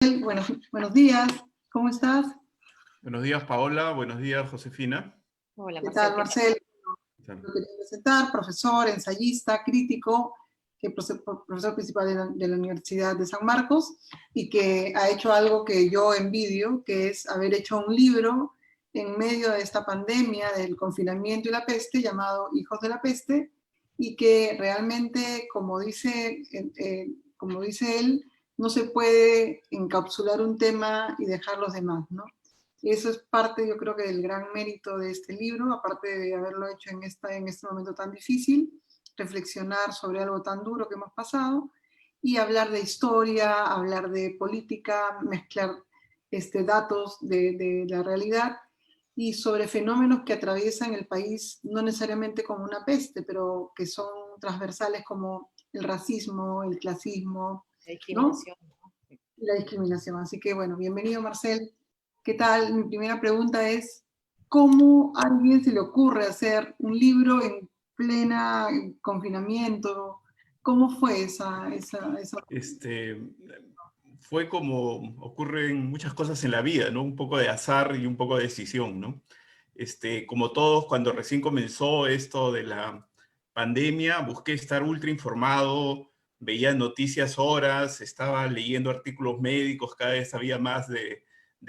Buenos días, ¿cómo estás? Buenos días, Paola. Buenos días, Josefina. Hola, ¿Qué tal, Marcel? Lo quería presentar, profesor, ensayista, crítico, que profesor principal de la Universidad de San Marcos, y que ha hecho algo que yo envidio, que es haber hecho un libro en medio de esta pandemia del confinamiento y la peste, llamado Hijos de la Peste, y que realmente, como dice él, no se puede encapsular un tema y dejar los demás, ¿no? Y eso es parte, yo creo que del gran mérito de este libro, aparte de haberlo hecho en este momento tan difícil, reflexionar sobre algo tan duro que hemos pasado y hablar de historia, hablar de política, mezclar datos de la realidad y sobre fenómenos que atraviesan el país, no necesariamente como una peste, pero que son transversales como el racismo, el clasismo, la discriminación, ¿no? Y la discriminación. Así que bueno, bienvenido, Marcel. ¿Qué tal? Mi primera pregunta es, ¿cómo a alguien se le ocurre hacer un libro en plena confinamiento? ¿Cómo fue esa... Fue como ocurren muchas cosas en la vida, ¿no? Un poco de azar y un poco de decisión, ¿no? Como todos, cuando recién comenzó esto de la pandemia, busqué estar ultra informado, veía noticias horas, estaba leyendo artículos médicos, cada vez sabía más de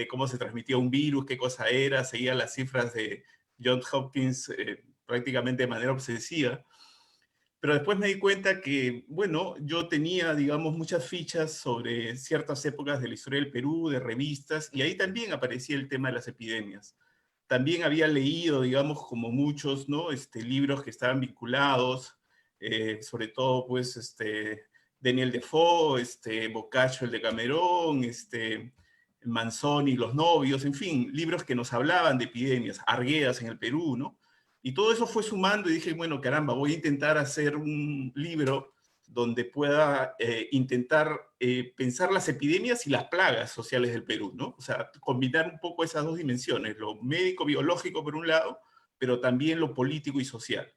cómo se transmitía un virus, qué cosa era, seguía las cifras de Johns Hopkins prácticamente de manera obsesiva. Pero después me di cuenta que, bueno, yo tenía, digamos, muchas fichas sobre ciertas épocas de la historia del Perú, de revistas, y ahí también aparecía el tema de las epidemias. También había leído, digamos, como muchos, ¿no? Libros que estaban vinculados, sobre todo, pues, Daniel Defoe, Boccaccio, el de Camerón, Manzoni, Los novios, en fin, libros que nos hablaban de epidemias, Arguedas en el Perú, ¿no? Y todo eso fue sumando y dije, bueno, caramba, voy a intentar hacer un libro donde pueda intentar pensar las epidemias y las plagas sociales del Perú, ¿no? O sea, combinar un poco esas dos dimensiones, lo médico-biológico por un lado, pero también lo político y social.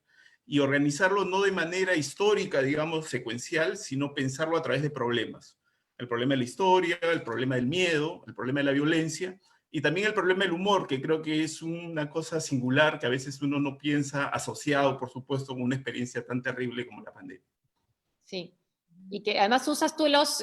Y organizarlo no de manera histórica, digamos, secuencial, sino pensarlo a través de problemas. El problema de la historia, el problema del miedo, el problema de la violencia, y también el problema del humor, que creo que es una cosa singular que a veces uno no piensa, asociado, por supuesto, con una experiencia tan terrible como la pandemia. sí. Y que además usas tú las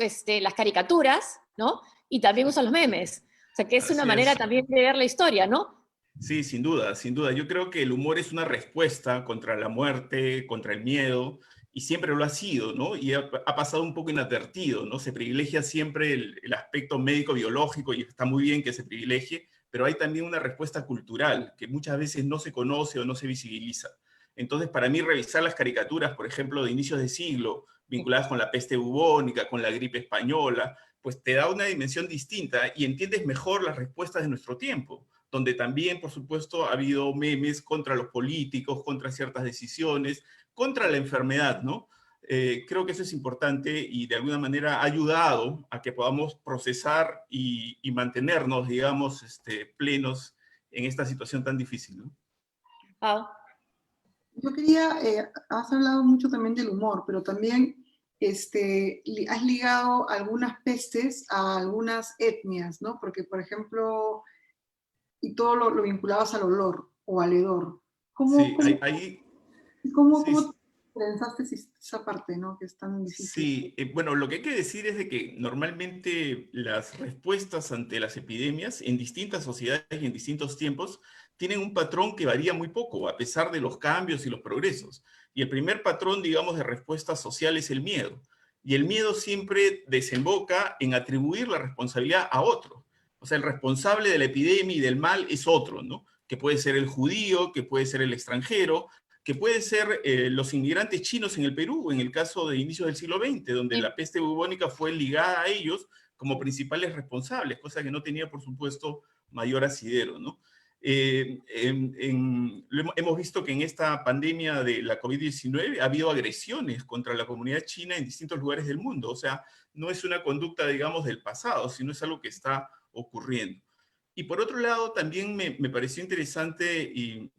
caricaturas, ¿no? Y también usas los memes. O sea, que es una Así manera es. también de ver la historia, ¿no? Sí, sin duda, sin duda. Yo creo que el humor es una respuesta contra la muerte, contra el miedo, y siempre lo ha sido, ¿no? Y ha pasado un poco inadvertido, ¿no? Se privilegia siempre el aspecto médico-biológico, y está muy bien que se privilegie, pero hay también una respuesta cultural que muchas veces no se conoce o no se visibiliza. Entonces, para mí, revisar las caricaturas, por ejemplo, de inicios de siglo, vinculadas con la peste bubónica, con la gripe española, pues te da una dimensión distinta y entiendes mejor las respuestas de nuestro tiempo, donde también, por supuesto, ha habido memes contra los políticos, contra ciertas decisiones, contra la enfermedad, ¿no? Creo que eso es importante y de alguna manera ha ayudado a que podamos procesar y mantenernos, digamos, plenos en esta situación tan difícil, ¿no? Pau. Yo quería, has hablado mucho también del humor, pero también has ligado algunas pestes a algunas etnias, ¿no? Porque, por ejemplo, y todo lo vinculabas al olor o al hedor. ¿Cómo, Sí, cómo, ahí, cómo sí, pensaste esa parte, ¿no? Que es tan difícil. sí, bueno, lo que hay que decir es de que normalmente las respuestas ante las epidemias en distintas sociedades y en distintos tiempos tienen un patrón que varía muy poco, a pesar de los cambios y los progresos. Y el primer patrón, digamos, de respuesta social es el miedo. Y el miedo siempre desemboca en atribuir la responsabilidad a otro. O sea, el responsable de la epidemia y del mal es otro, ¿no? Que puede ser el judío, que puede ser el extranjero, que pueden ser los inmigrantes chinos en el Perú, en el caso de inicios del siglo XX, donde Sí. la peste bubónica fue ligada a ellos como principales responsables, cosa que no tenía, por supuesto, mayor asidero, ¿no? Hemos visto que en esta pandemia de la COVID-19 ha habido agresiones contra la comunidad china en distintos lugares del mundo. O sea, no es una conducta, digamos, del pasado, sino es algo que está ocurriendo. Y por otro lado, también me pareció interesante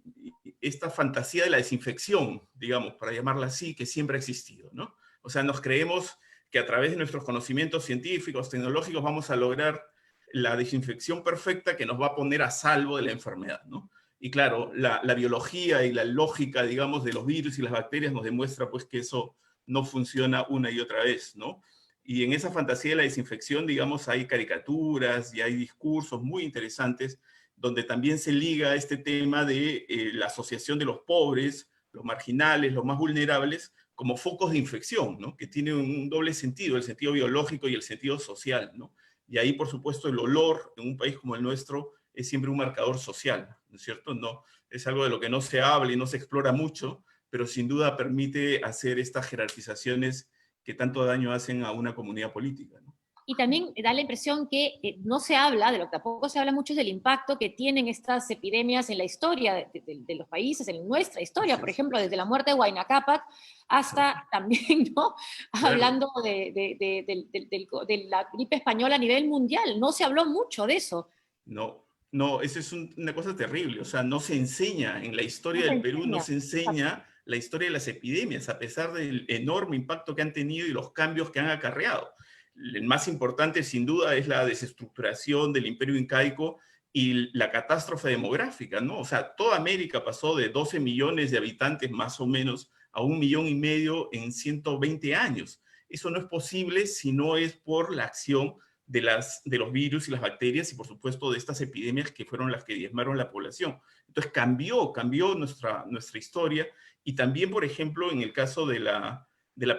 esta fantasía de la desinfección, digamos, para llamarla así, que siempre ha existido, ¿no? O sea, nos creemos que a través de nuestros conocimientos científicos, tecnológicos, vamos a lograr la desinfección perfecta que nos va a poner a salvo de la enfermedad, ¿no? Y claro, la biología y la lógica, digamos, de los virus y las bacterias nos demuestra pues que eso no funciona una y otra vez, ¿no? Y en esa fantasía de la desinfección, digamos, hay caricaturas y hay discursos muy interesantes donde también se liga este tema de la asociación de los pobres, los marginales, los más vulnerables, como focos de infección, ¿no? Que tiene un doble sentido, el sentido biológico y el sentido social, ¿no? Y ahí, por supuesto, el olor en un país como el nuestro es siempre un marcador social, ¿no es cierto? No, es algo de lo que no se habla y no se explora mucho, pero sin duda permite hacer estas jerarquizaciones que tanto daño hacen a una comunidad política, ¿no? Y también da la impresión que no se habla, de lo que tampoco se habla mucho, es del impacto que tienen estas epidemias en la historia de los países, en nuestra historia, por ejemplo, desde la muerte de Huayna Cápac hasta también, ¿no? Claro. Hablando de la gripe española a nivel mundial. No se habló mucho de eso. No, no, eso es una cosa terrible. O sea, no se enseña en la historia del Perú, no se enseña la historia de las epidemias, a pesar del enorme impacto que han tenido y los cambios que han acarreado. El más importante, sin duda, es la desestructuración del imperio incaico y la catástrofe demográfica, ¿no? O sea, toda América pasó de 12 millones de habitantes más o menos a 1,5 millones en 120 años. Eso no es posible si no es por la acción de los virus y las bacterias y, por supuesto, de estas epidemias que fueron las que diezmaron la población. Entonces, cambió nuestra historia y también, por ejemplo, en el caso de la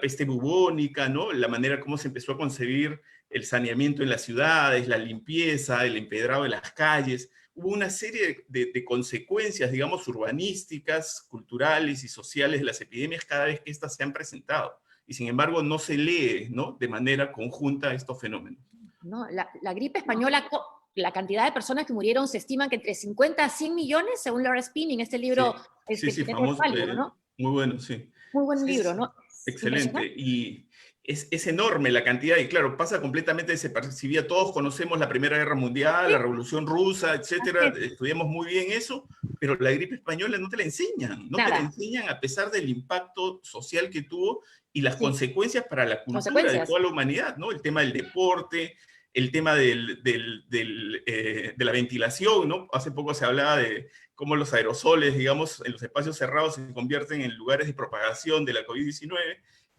peste bubónica, ¿no? La manera como se empezó a concebir el saneamiento en las ciudades, la limpieza, el empedrado de las calles. Hubo una serie de consecuencias, digamos, urbanísticas, culturales y sociales de las epidemias cada vez que éstas se han presentado. Y sin embargo, no se lee, ¿no?, de manera conjunta estos fenómenos. No, la gripe española, la cantidad de personas que murieron se estiman que entre 50 a 100 millones, según Laura Spin, en este libro. Sí, famoso, válido, ¿no? muy bueno, sí. Muy buen libro, ¿no? Excelente. Y es enorme la cantidad, y claro, pasa completamente desapercibida. Todos conocemos la Primera Guerra Mundial, Sí. la Revolución Rusa, etcétera. Estudiamos muy bien eso, pero la gripe española no te la enseñan. No te la enseñan a pesar del impacto social que tuvo y las consecuencias para la cultura de toda la humanidad, ¿no? El tema del deporte, el tema de la ventilación, ¿no? Hace poco se hablaba de cómo los aerosoles, digamos, en los espacios cerrados se convierten en lugares de propagación de la COVID-19,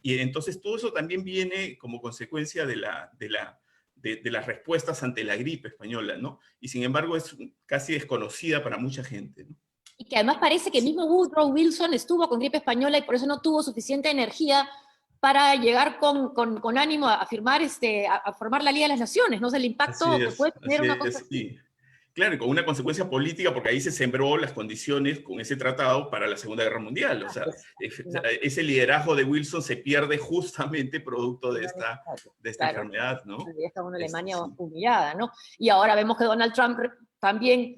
y entonces todo eso también viene como consecuencia de las respuestas ante la gripe española, ¿no? Y sin embargo es casi desconocida para mucha gente, ¿no? Y que además parece que el mismo Woodrow Wilson estuvo con gripe española y por eso no tuvo suficiente energía para llegar con ánimo a firmar, a formar la Liga de las Naciones, ¿no? O sea, el impacto que puede tener una cosa así. Claro, y con una consecuencia política, porque ahí se sembró las condiciones con ese tratado para la Segunda Guerra Mundial. O sea, ese liderazgo de Wilson se pierde justamente producto de esta enfermedad, ¿no? Está una Alemania humillada, ¿no? Y ahora vemos que Donald Trump también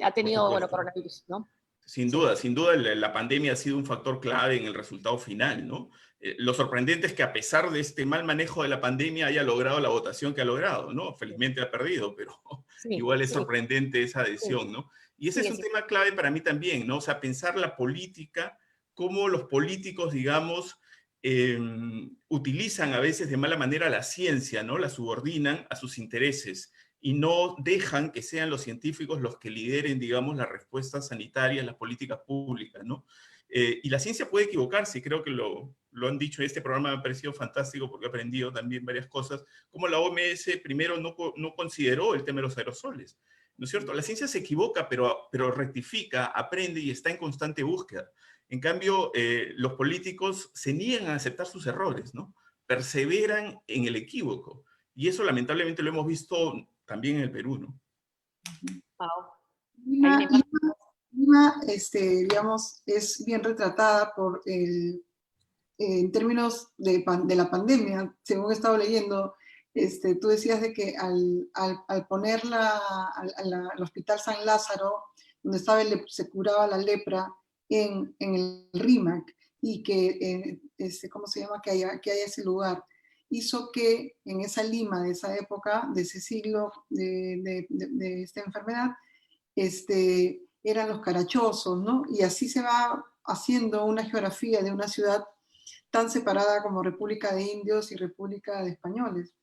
ha tenido, bueno, coronavirus, ¿no? Sin duda, la pandemia ha sido un factor clave en el resultado final, ¿no? Lo sorprendente es que a pesar de este mal manejo de la pandemia haya logrado la votación que ha logrado, ¿no? Felizmente ha perdido, pero igual es sorprendente esa adhesión, ¿no? Y ese es un tema clave para mí también, ¿no? O sea, pensar la política, cómo los políticos, digamos, utilizan a veces de mala manera la ciencia, ¿no? La subordinan a sus intereses y no dejan que sean los científicos los que lideren, digamos, las respuestas sanitarias, las políticas públicas, ¿no? Y la ciencia puede equivocarse, y creo que lo han dicho en este programa, me ha parecido fantástico porque he aprendido también varias cosas, como la OMS primero no consideró el tema de los aerosoles, ¿no es cierto? La ciencia se equivoca, pero rectifica, aprende y está en constante búsqueda. En cambio, los políticos se niegan a aceptar sus errores, ¿no? Perseveran en el equívoco, y eso lamentablemente lo hemos visto también en el Perú, ¿no? Lima, digamos, es bien retratada por en términos de la pandemia, según he estado leyendo. Tú decías de que al ponerla al Hospital San Lázaro, donde se curaba la lepra, en el RIMAC, y que, ¿cómo se llama? Que haya ese lugar, hizo que en esa Lima de esa época, de ese siglo de esta enfermedad, eran los carachosos, ¿no? Y así se va haciendo una geografía de una ciudad tan separada como República de Indios y República de Españoles.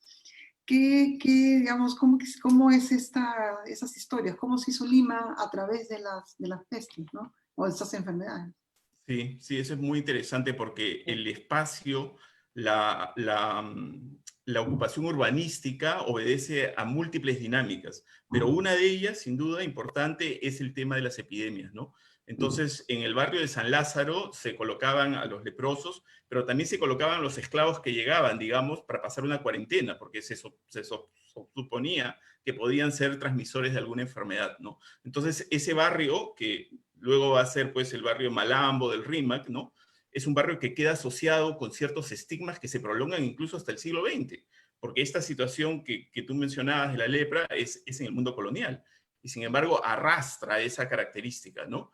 Digamos, cómo es esas historias? ¿Cómo se hizo Lima a través de las pestes, ¿no? O de estas enfermedades? Sí, sí, eso es muy interesante porque el espacio, la ocupación urbanística obedece a múltiples dinámicas, pero una de ellas, sin duda importante, es el tema de las epidemias, ¿no? Entonces, en el barrio de San Lázaro se colocaban a los leprosos, pero también se colocaban los esclavos que llegaban, digamos, para pasar una cuarentena, porque se suponía que podían ser transmisores de alguna enfermedad, ¿no? Entonces, ese barrio, que luego va a ser pues el barrio Malambo del Rímac, ¿no? Es un barrio que queda asociado con ciertos estigmas que se prolongan incluso hasta el siglo XX, porque esta situación que tú mencionabas de la lepra es en el mundo colonial, y sin embargo arrastra esa característica, ¿no?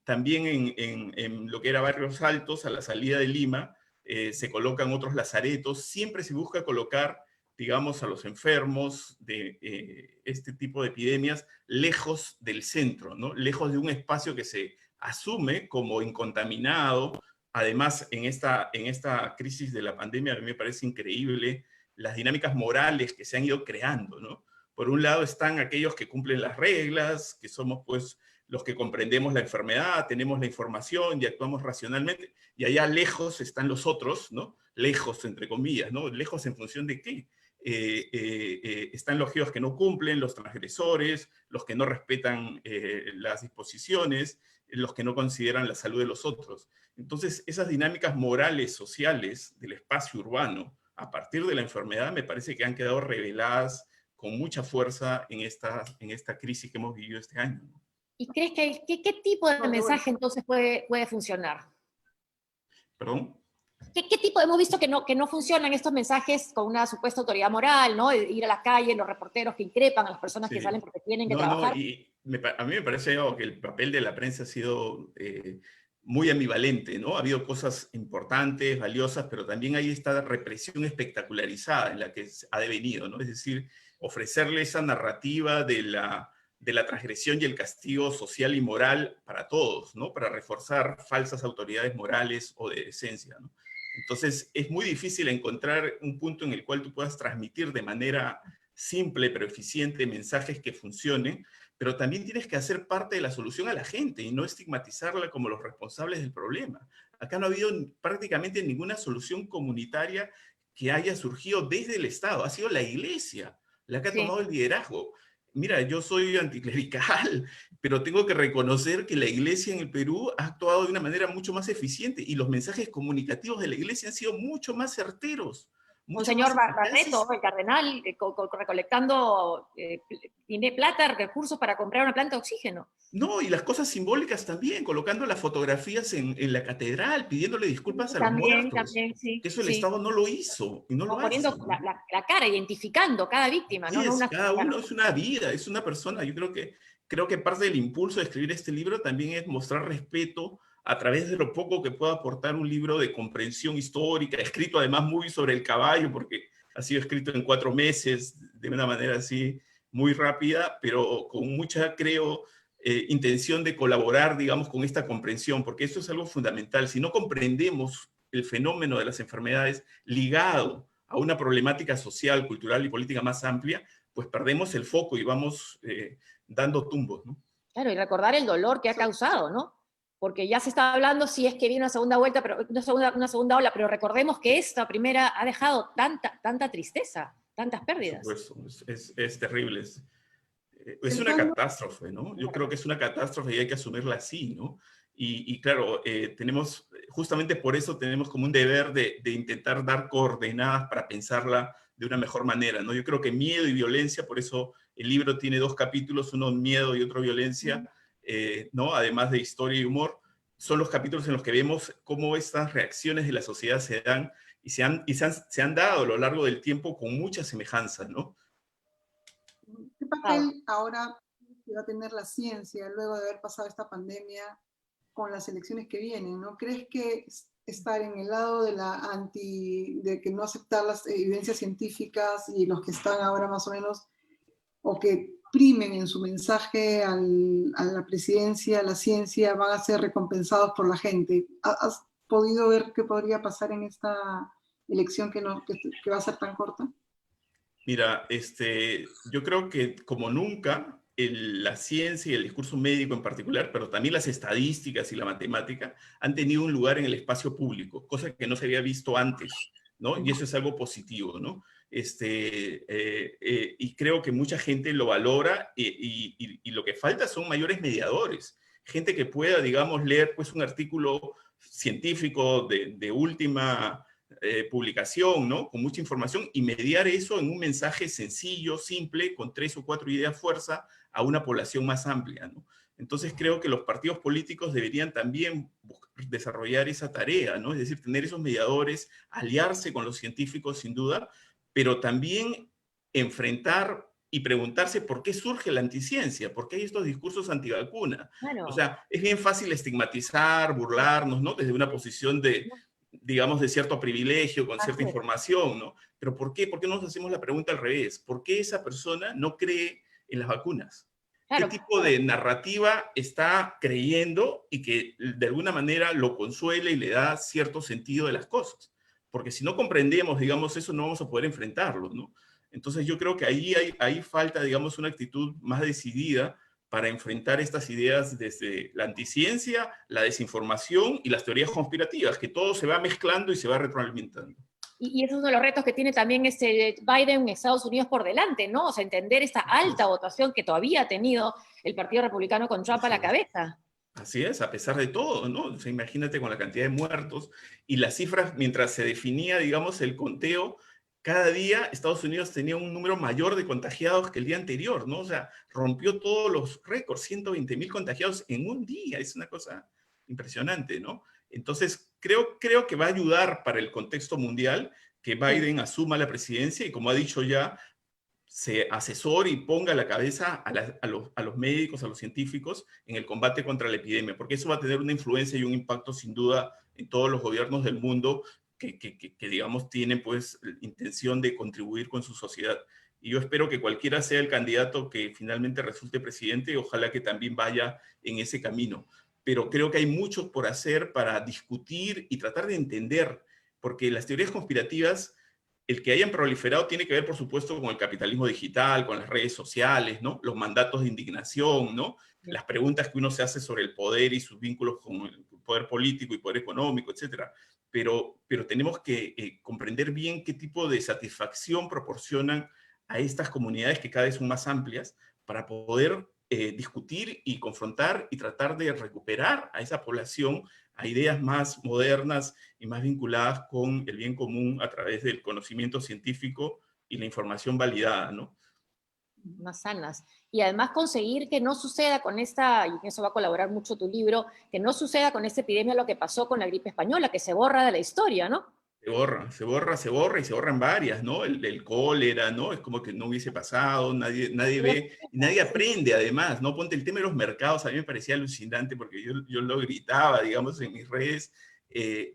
También en lo que era Barrios Altos, a la salida de Lima, se colocan otros lazaretos, siempre se busca colocar, digamos, a los enfermos de este tipo de epidemias lejos del centro, ¿no? Lejos de un espacio que se asume como incontaminado. Además, en esta crisis de la pandemia, a mí me parece increíble las dinámicas morales que se han ido creando, ¿no? Por un lado están aquellos que cumplen las reglas, que somos pues los que comprendemos la enfermedad, tenemos la información y actuamos racionalmente, y allá lejos están los otros, ¿no? Lejos, entre comillas, ¿no? Lejos en función de qué. Están los geos que no cumplen, los transgresores, los que no respetan las disposiciones, los que no consideran la salud de los otros. Entonces, esas dinámicas morales, sociales del espacio urbano, a partir de la enfermedad, me parece que han quedado reveladas con mucha fuerza en esta crisis que hemos vivido este año. ¿Y crees que qué tipo de mensaje entonces puede funcionar? ¿Perdón? ¿Qué tipo? Hemos visto que no funcionan estos mensajes con una supuesta autoridad moral, ¿no? De ir a la calle, los reporteros que increpan a las personas que salen porque tienen que trabajar. A mí me parece que el papel de la prensa ha sido muy ambivalente, ¿no? Ha habido cosas importantes, valiosas, pero también hay esta represión espectacularizada en la que ha devenido, ¿no? Es decir, ofrecerle esa narrativa de la transgresión y el castigo social y moral para todos, ¿no? Para reforzar falsas autoridades morales o de decencia, ¿no? Entonces, es muy difícil encontrar un punto en el cual tú puedas transmitir de manera simple pero eficiente mensajes que funcionen, pero también tienes que hacer parte de la solución a la gente y no estigmatizarla como los responsables del problema. Acá no ha habido prácticamente ninguna solución comunitaria que haya surgido desde el Estado. Ha sido la Iglesia la que ha tomado el liderazgo. Mira, yo soy anticlerical, pero tengo que reconocer que la Iglesia en el Perú ha actuado de una manera mucho más eficiente y los mensajes comunicativos de la Iglesia han sido mucho más certeros. Monseñor Barreto, el cardenal, recolectando plata, recursos para comprar una planta de oxígeno. No, y las cosas simbólicas también, colocando las fotografías en la catedral, pidiéndole disculpas a los muertos. También, sí. Que eso el Estado no lo hizo y no lo hace. Poniendo la cara, identificando cada víctima. Sí, ¿no? Cada uno es una vida, es una persona. Yo creo que parte del impulso de escribir este libro también es mostrar respeto a través de lo poco que pueda aportar un libro de comprensión histórica, escrito además muy sobre el caballo, porque ha sido escrito en 4 meses, de una manera así muy rápida, pero con mucha, creo, intención de colaborar, digamos, con esta comprensión, porque esto es algo fundamental. Si no comprendemos el fenómeno de las enfermedades ligado a una problemática social, cultural y política más amplia, pues perdemos el foco y vamos dando tumbos, ¿no? Claro, y recordar el dolor que ha causado, ¿no? Porque ya se está hablando si es que viene una segunda vuelta, pero una segunda ola, pero recordemos que esta primera ha dejado tanta tristeza, tantas pérdidas. Por supuesto, es terrible. Es una catástrofe, ¿no? Yo creo que es una catástrofe y hay que asumirla así, ¿no? Y claro, justamente por eso tenemos como un deber de intentar dar coordenadas para pensarla de una mejor manera, ¿no? Yo creo que miedo y violencia, por eso el libro tiene 2 capítulos, uno miedo y otro violencia, ¿no? Además de historia y humor, son los capítulos en los que vemos cómo estas reacciones de la sociedad se dan y se han dado a lo largo del tiempo con mucha semejanza, ¿no? ¿Qué papel ahora va a tener la ciencia luego de haber pasado esta pandemia con las elecciones que vienen, ¿no? ¿Crees que estar en el lado de que no aceptar las evidencias científicas y los que están ahora más o menos, o que primen en su mensaje a la presidencia, a la ciencia, van a ser recompensados por la gente? podido ver qué podría pasar en esta elección que va a ser tan corta? Mira, yo creo que como nunca, la ciencia y el discurso médico en particular, pero también las estadísticas y la matemática, han tenido un lugar en el espacio público, cosa que no se había visto antes, ¿no? Y eso es algo positivo, ¿no? Y creo que mucha gente lo valora y lo que falta son mayores mediadores, gente que pueda, digamos, leer pues un artículo científico de última publicación, ¿no? Con mucha información y mediar eso en un mensaje sencillo, simple, con 3 o 4 ideas fuerza a una población más amplia, ¿no? Entonces creo que los partidos políticos deberían también desarrollar esa tarea, ¿no? Es decir, tener esos mediadores, aliarse con los científicos sin duda, pero también enfrentar y preguntarse por qué surge la anticiencia, por qué hay estos discursos antivacuna. Claro. O sea, es bien fácil estigmatizar, burlarnos, ¿no? Desde una posición de, digamos, de cierto privilegio, con cierta información, ¿no? Pero ¿por qué? ¿Por qué no nos hacemos la pregunta al revés? ¿Por qué esa persona no cree en las vacunas? Claro. ¿Qué tipo de narrativa está creyendo y que de alguna manera lo consuela y le da cierto sentido de las cosas? Porque si no comprendemos, digamos, eso no vamos a poder enfrentarlo, ¿no? Entonces yo creo que ahí falta, digamos, una actitud más decidida para enfrentar estas ideas desde la anticiencia, la desinformación y las teorías conspirativas, que todo se va mezclando y se va retroalimentando. Y ese es uno de los retos que tiene también Biden en Estados Unidos por delante, ¿no? O sea, entender esta alta votación que todavía ha tenido el Partido Republicano con Trump a la cabeza. Así es, a pesar de todo, ¿no? O sea, imagínate con la cantidad de muertos y las cifras, mientras se definía, digamos, el conteo, cada día Estados Unidos tenía un número mayor de contagiados que el día anterior, ¿no? O sea, rompió todos los récords, 120,000 contagiados en un día, es una cosa impresionante, ¿no? Entonces, creo que va a ayudar para el contexto mundial que Biden asuma la presidencia y, como ha dicho ya, se asesore y ponga a la cabeza a los médicos, a los científicos en el combate contra la epidemia, porque eso va a tener una influencia y un impacto sin duda en todos los gobiernos del mundo que digamos, tienen pues intención de contribuir con su sociedad. Y yo espero que cualquiera sea el candidato que finalmente resulte presidente, ojalá que también vaya en ese camino. Pero creo que hay mucho por hacer para discutir y tratar de entender, porque las teorías conspirativas, el que hayan proliferado tiene que ver, por supuesto, con el capitalismo digital, con las redes sociales, ¿no? Los mandatos de indignación, ¿no? Las preguntas que uno se hace sobre el poder y sus vínculos con el poder político y poder económico, etcétera. Pero tenemos que comprender bien qué tipo de satisfacción proporcionan a estas comunidades que cada vez son más amplias para poder discutir y confrontar y tratar de recuperar a esa población a ideas más modernas y más vinculadas con el bien común a través del conocimiento científico y la información validada, ¿no? Más sanas. Y además conseguir que no suceda con esta, y en eso va a colaborar mucho tu libro, que no suceda con esta epidemia lo que pasó con la gripe española, que se borra de la historia, ¿no? Se borra y se borran varias, ¿no? El cólera, ¿no? Es como que no hubiese pasado, nadie ve, y nadie aprende además, ¿no? Ponte el tema de los mercados, a mí me parecía alucinante porque yo lo gritaba, digamos, en mis redes,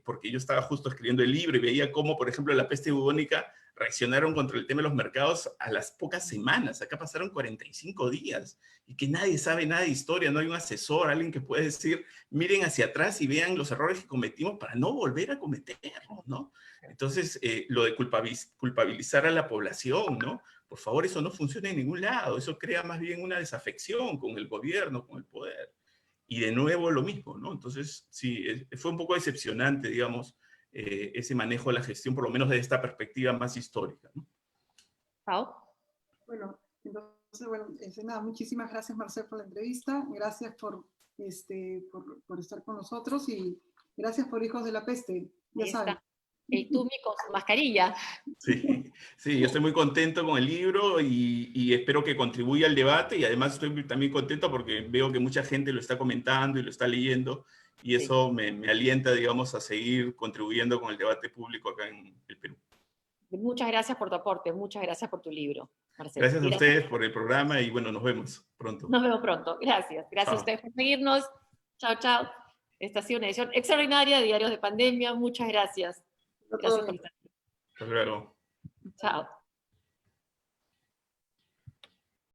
porque yo estaba justo escribiendo el libro y veía cómo, por ejemplo, la peste bubónica reaccionaron contra el tema de los mercados a las pocas semanas. Acá pasaron 45 días y que nadie sabe nada de historia, no hay un asesor, alguien que pueda decir, miren hacia atrás y vean los errores que cometimos para no volver a cometerlos, ¿no? Entonces, lo de culpabilizar a la población, ¿no? Por favor, eso no funciona en ningún lado, eso crea más bien una desafección con el gobierno, con el poder. Y de nuevo lo mismo, ¿no? Entonces, sí, fue un poco decepcionante, digamos, ese manejo de la gestión, por lo menos desde esta perspectiva más histórica, ¿no? Pau. Bueno, entonces, bueno, nada, muchísimas gracias, Marcel, por la entrevista. Gracias por estar con nosotros y gracias por Hijos de la Peste. Ya saben. Y tú, con su mascarilla. Sí, yo estoy muy contento con el libro y espero que contribuya al debate y además estoy también contento porque veo que mucha gente lo está comentando y lo está leyendo y eso me alienta, digamos, a seguir contribuyendo con el debate público acá en el Perú. Muchas gracias por tu aporte, muchas gracias por tu libro, Marcel. Gracias a ustedes por el programa y bueno, nos vemos pronto. Nos vemos pronto, gracias. Gracias a ustedes por seguirnos. Chao, chao. Esta ha sido una edición extraordinaria de Diarios de Pandemia. Muchas gracias. Gracias por estar aquí. Hasta luego. Chao.